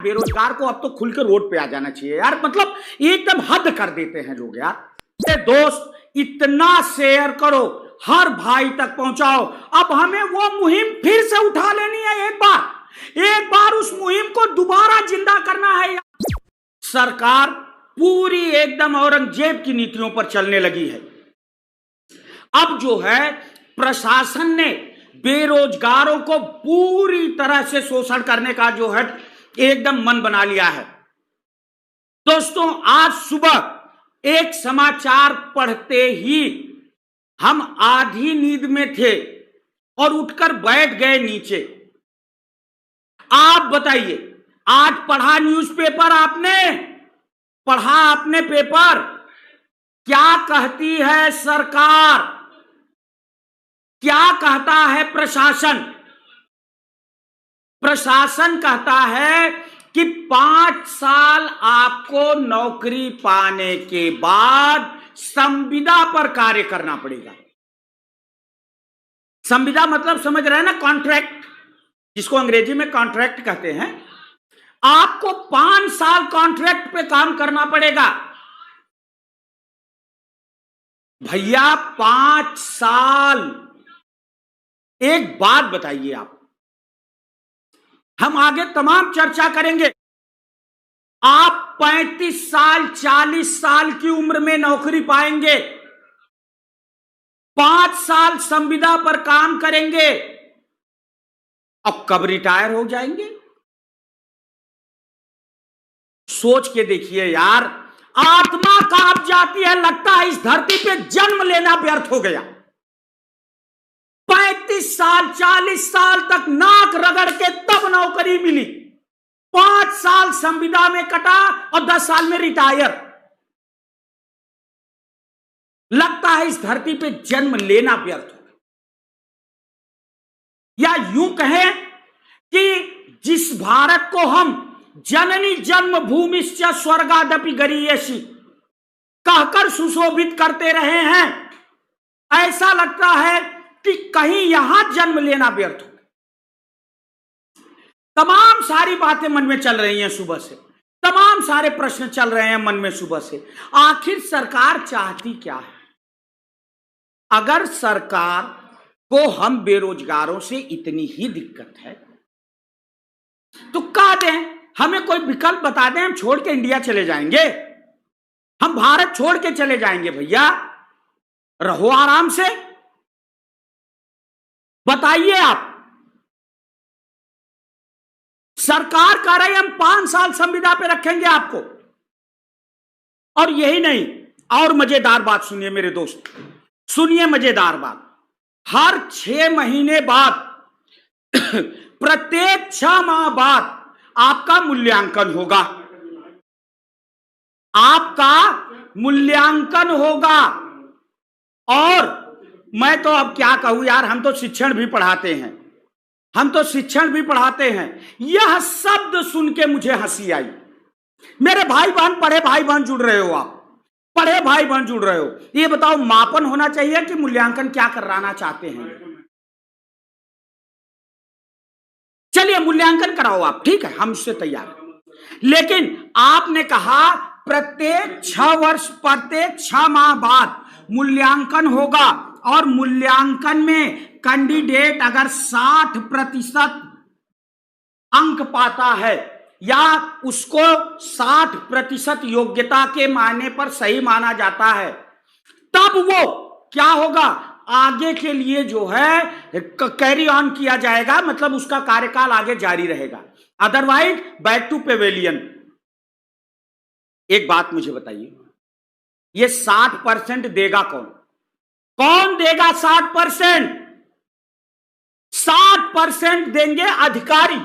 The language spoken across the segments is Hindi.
बेरोजगार को अब तो खुल के रोड पे आ जाना चाहिए यार। मतलब एकदम हद कर देते हैं लोग यार। दोस्त इतना शेयर करो, हर भाई तक पहुंचाओ। अब हमें वो मुहिम फिर से उठा लेनी है। एक बार उस मुहिम को दोबारा जिंदा करना है। सरकार पूरी एकदम औरंगजेब की नीतियों पर चलने लगी है। अब जो है प्रशासन ने बेरोजगारों को पूरी तरह से शोषण करने का जो है एकदम मन बना लिया है। दोस्तों आज सुबह एक समाचार पढ़ते ही हम आधी नींद में थे और उठकर बैठ गए नीचे। आप बताइए, आज पढ़ा न्यूज़पेपर आपने? पढ़ा आपने पेपर? क्या कहती है सरकार, क्या कहता है प्रशासन? प्रशासन कहता है कि 5 साल आपको नौकरी पाने के बाद संविदा पर कार्य करना पड़ेगा। संविदा मतलब समझ रहे हैं ना, कॉन्ट्रैक्ट, जिसको अंग्रेजी में कॉन्ट्रैक्ट कहते हैं। आपको 5 साल कॉन्ट्रैक्ट पे काम करना पड़ेगा। भैया 5 साल। एक बात बताइए आप, हम आगे तमाम चर्चा करेंगे। आप 35 साल 40 साल की उम्र में नौकरी पाएंगे, 5 साल संविदा पर काम करेंगे, अब कब रिटायर हो जाएंगे? सोच के देखिए यार, आत्मा कांप जाती है। लगता है इस धरती पे जन्म लेना व्यर्थ हो गया। 35 साल 40 साल तक नाक रगड़ के तब नौकरी मिली, 5 साल संविदा में कटा और 10 साल में रिटायर। लगता है इस धरती पे जन्म लेना व्यर्थ हो गया। या यूं कहें कि जिस भारत को हम जननी जन्मभूमिश्च स्वर्गादपि गरीयसी कहकर सुशोभित करते रहे हैं, ऐसा लगता है कि कहीं यहां जन्म लेना व्यर्थ हो। तमाम सारी बातें मन में चल रही हैं सुबह से, तमाम सारे प्रश्न चल रहे हैं मन में सुबह से। आखिर सरकार चाहती क्या है? अगर सरकार को हम बेरोजगारों से इतनी ही दिक्कत है तो कह दें, हमें कोई विकल्प बता दें, हम छोड़ के इंडिया चले जाएंगे, हम भारत छोड़ के चले जाएंगे। भैया रहो आराम से, बताइए आप। सरकार कह रही है हम 5 साल संविदा पे रखेंगे आपको। और यही नहीं, और मजेदार बात सुनिए मेरे दोस्त, सुनिए मजेदार बात। हर 6 महीने बाद प्रत्येक 6 माह बाद आपका मूल्यांकन होगा। आपका मूल्यांकन होगा। और मैं तो अब क्या कहूं यार, हम तो शिक्षण भी पढ़ाते हैं, हम तो शिक्षण भी पढ़ाते हैं। यह शब्द सुन के मुझे हंसी आई। मेरे भाई बहन, पढ़े भाई बहन जुड़ रहे हो, आप पढ़े भाई बहन जुड़ रहे हो, ये बताओ मापन होना चाहिए कि मूल्यांकन क्या कराना चाहते हैं? चलिए मूल्यांकन कराओ आप, ठीक है, हम इससे तैयार हैं। लेकिन आपने कहा प्रत्येक 6 माह बाद मूल्यांकन होगा, और मूल्यांकन में कैंडिडेट अगर 60% अंक पाता है या उसको 60% योग्यता के माने पर सही माना जाता है, तब वो क्या होगा, आगे के लिए जो है कैरी ऑन किया जाएगा, मतलब उसका कार्यकाल आगे जारी रहेगा। Otherwise back to pavilion. एक बात मुझे बताइए, ये 60% देगा कौन? कौन देगा 60%? 60% देंगे अधिकारी,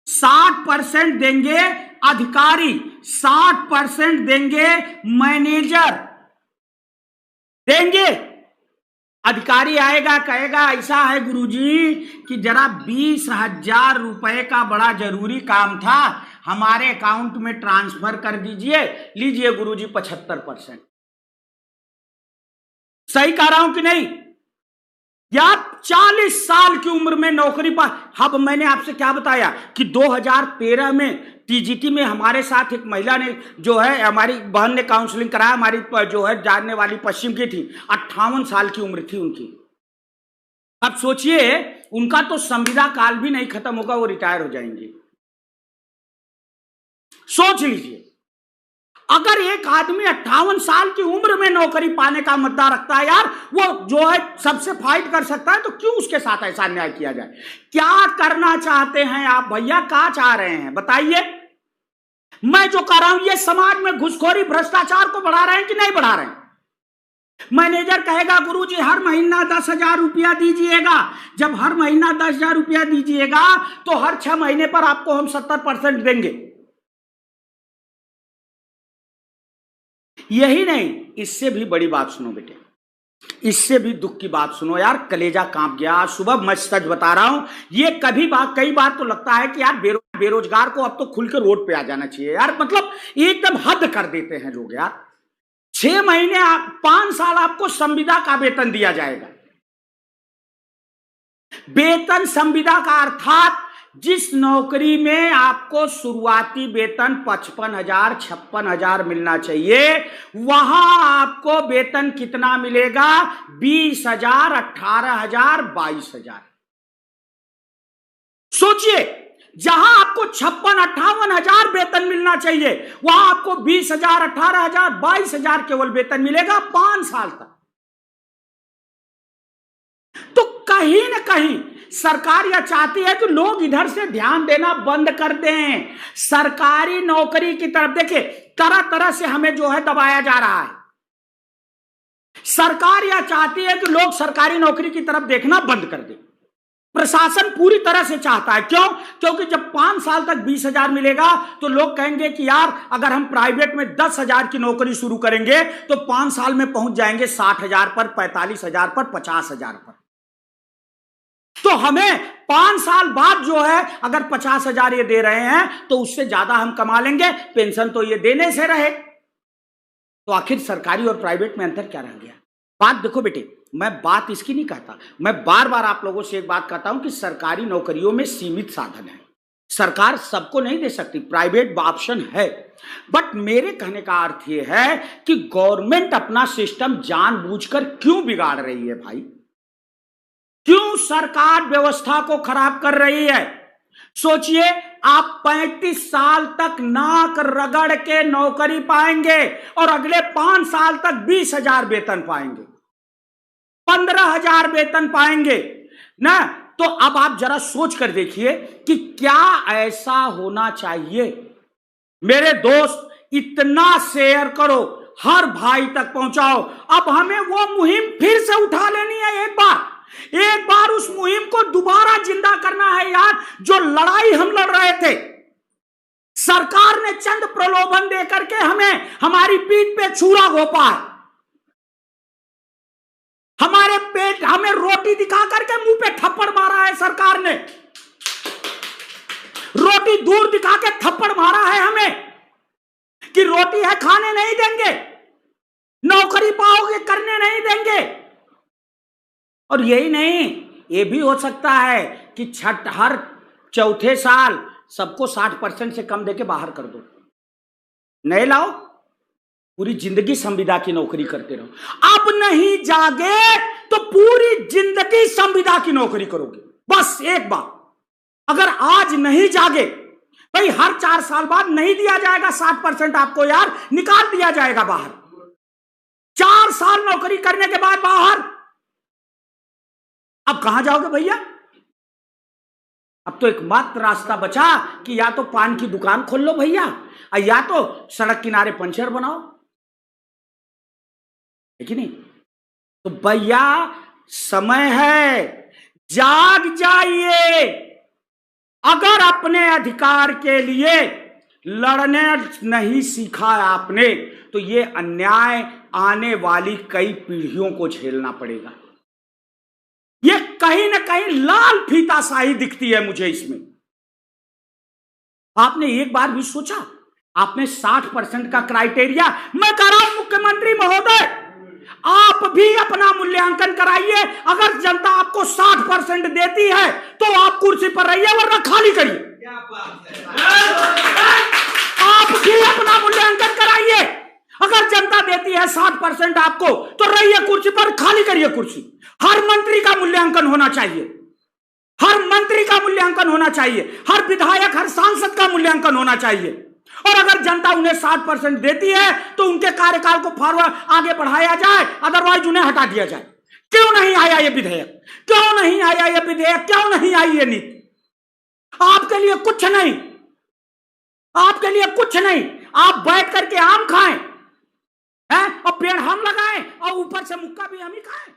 60% देंगे अधिकारी, 60% देंगे मैनेजर। देंगे। अधिकारी आएगा, कहेगा ऐसा है गुरुजी कि जरा 20,000 रुपए का बड़ा जरूरी काम था, हमारे अकाउंट में ट्रांसफर कर दीजिए, लीजिए गुरुजी 75%। सही कह रहा हूं कि नहीं? यार 40 साल की उम्र में नौकरी पा। अब मैंने आपसे क्या बताया कि 2013 में टीजीटी में हमारे साथ एक महिला ने जो है, हमारी बहन ने काउंसलिंग कराया, हमारी जो है जानने वाली पश्चिम की थी, 58 साल की उम्र थी उनकी। अब सोचिए, उनका तो संविदा काल भी नहीं खत्म होगा, वो रिटायर हो जाएंगे। सोच लीजिए, अगर एक आदमी 58 साल की उम्र में नौकरी पाने का मुद्दा रखता है यार, वो जो है सबसे फाइट कर सकता है, तो क्यों उसके साथ ऐसा अन्याय किया जाए? क्या करना चाहते हैं आप भैया? क्या चाह रहे हैं बताइए? मैं जो कर रहा हूं, ये समाज में घुसखोरी भ्रष्टाचार को बढ़ा रहे हैं कि नहीं बढ़ा रहे हैं? मैनेजर कहेगा गुरुजी हर महीना 10,000 रुपया दीजिएगा। जब हर महीना 10,000 रुपया दीजिएगा तो हर 6 महीने पर आपको हम 70% देंगे। यही नहीं, इससे भी बड़ी बात सुनो बेटे, इससे भी दुख की बात सुनो यार, कलेजा कांप गया। आज सुबह मैं सच बता रहा हूं, ये कई बार तो लगता है कि यार बेरोजगार को अब तो खुलकर रोड पे आ जाना चाहिए यार। मतलब एकदम हद कर देते हैं लोग यार। 6 महीने 5 साल आपको संविदा का वेतन दिया जाएगा। वेतन संविदा का अर्थात जिस नौकरी में आपको शुरुआती वेतन 55,000 56,000 मिलना चाहिए, वहां आपको वेतन कितना मिलेगा? 20,000 18,000 22,000। सोचिए, जहां आपको 56-58,000 वेतन मिलना चाहिए, वहां आपको 20,000 18,000 22,000 केवल वेतन मिलेगा 5 साल तक। तो कहीं ना कहीं सरकार यह चाहती है कि लोग इधर से ध्यान देना बंद कर दें। सरकारी नौकरी की तरफ देखिए, तरह तरह से हमें जो है दबाया जा रहा है। सरकार यह चाहती है कि लोग सरकारी नौकरी की तरफ देखना बंद कर दें। प्रशासन पूरी तरह से चाहता है। क्यों? क्योंकि जब 5 साल तक 20,000 मिलेगा तो लोग कहेंगे कि यार अगर हम प्राइवेट में 10,000 की नौकरी शुरू करेंगे तो 5 साल में पहुंच जाएंगे 60,000 पर, 45,000 पर, 50,000 पर। तो हमें 5 साल बाद जो है अगर 50,000 ये दे रहे हैं तो उससे ज्यादा हम कमा लेंगे, पेंशन तो ये देने से रहे। तो आखिर सरकारी और प्राइवेट में अंतर क्या रह गया? बात देखो बेटे, मैं बात इसकी नहीं कहता, मैं बार बार आप लोगों से एक बात कहता हूं कि सरकारी नौकरियों में सीमित साधन है। सरकार सबको नहीं दे सकती, प्राइवेट ऑप्शन है। बट मेरे कहने का अर्थ यह है कि गवर्नमेंट अपना सिस्टम जानबूझकर क्यों बिगाड़ रही है भाई? क्यों सरकार व्यवस्था को खराब कर रही है? सोचिए, आप 35 साल तक नाक रगड़ के नौकरी पाएंगे और अगले 5 साल तक 20,000 वेतन पाएंगे, 15,000 वेतन पाएंगे ना। तो अब आप जरा सोच कर देखिए कि क्या ऐसा होना चाहिए? मेरे दोस्त, इतना शेयर करो, हर भाई तक पहुंचाओ। अब हमें वो मुहिम फिर से उठा लेनी है। एक बार उस मुहिम को दोबारा जिंदा करना है यार। जो लड़ाई हम लड़ रहे थे, सरकार ने चंद प्रलोभन देकर के हमें हमारी पीठ पे छुरा घोंपा है, हमारे पेट, हमें रोटी दिखा करके मुंह पे थप्पड़ मारा है सरकार ने। रोटी दूर दिखा के थप्पड़ मारा है हमें कि रोटी है खाने नहीं देंगे, नौकरी पाओगे करने नहीं देंगे। और यही नहीं, ये भी हो सकता है कि हर चौथे साल सबको 60% से कम देके बाहर कर दो, नहीं लाओ, पूरी जिंदगी संविदा की नौकरी करते रहो। अब नहीं जागे तो पूरी जिंदगी संविदा की नौकरी करोगे। बस एक बात, अगर आज नहीं जागे भाई, हर 4 साल बाद नहीं दिया जाएगा 60% आपको यार, निकाल दिया जाएगा बाहर। 4 साल नौकरी करने के बाद बाहर, अब कहां जाओगे भैया? अब तो एकमात्र रास्ता बचा कि या तो पान की दुकान खोल लो भैया, या तो सड़क किनारे पंचर बनाओ, है कि नहीं? तो भैया समय है, जाग जाइए। अगर अपने अधिकार के लिए लड़ने नहीं सीखा आपने तो ये अन्याय आने वाली कई पीढ़ियों को झेलना पड़ेगा। ये कहीं ना कहीं लाल फीताशाही दिखती है मुझे इसमें। आपने एक बार भी सोचा? आपने 60% का क्राइटेरिया, मैं कह रहा हूं मुख्यमंत्री महोदय, आप भी अपना मूल्यांकन कराइए। अगर जनता आपको 60% देती है तो आप कुर्सी पर रहिए, वरना खाली करिए। आप भी अपना मूल्यांकन कराइए। अगर जनता देती है 60% आपको तो रहिए कुर्सी पर, खाली करिए कुर्सी। हर मंत्री का मूल्यांकन होना चाहिए, हर मंत्री का मूल्यांकन होना चाहिए, हर विधायक, हर सांसद का मूल्यांकन होना चाहिए। और अगर जनता उन्हें 60% देती है तो उनके कार्यकाल को फॉरवर्ड आगे बढ़ाया जाए, अदरवाइज उन्हें हटा दिया जाए। क्यों नहीं आया ये विधेयक? क्यों नहीं आया ये विधेयक? क्यों नहीं आई ये नीति? आपके लिए कुछ नहीं, आपके लिए कुछ नहीं। आप बैठ करके आम खाएं हैं और पेड़ हम लगाएं और ऊपर से मुक्का भी हम ही खाएं।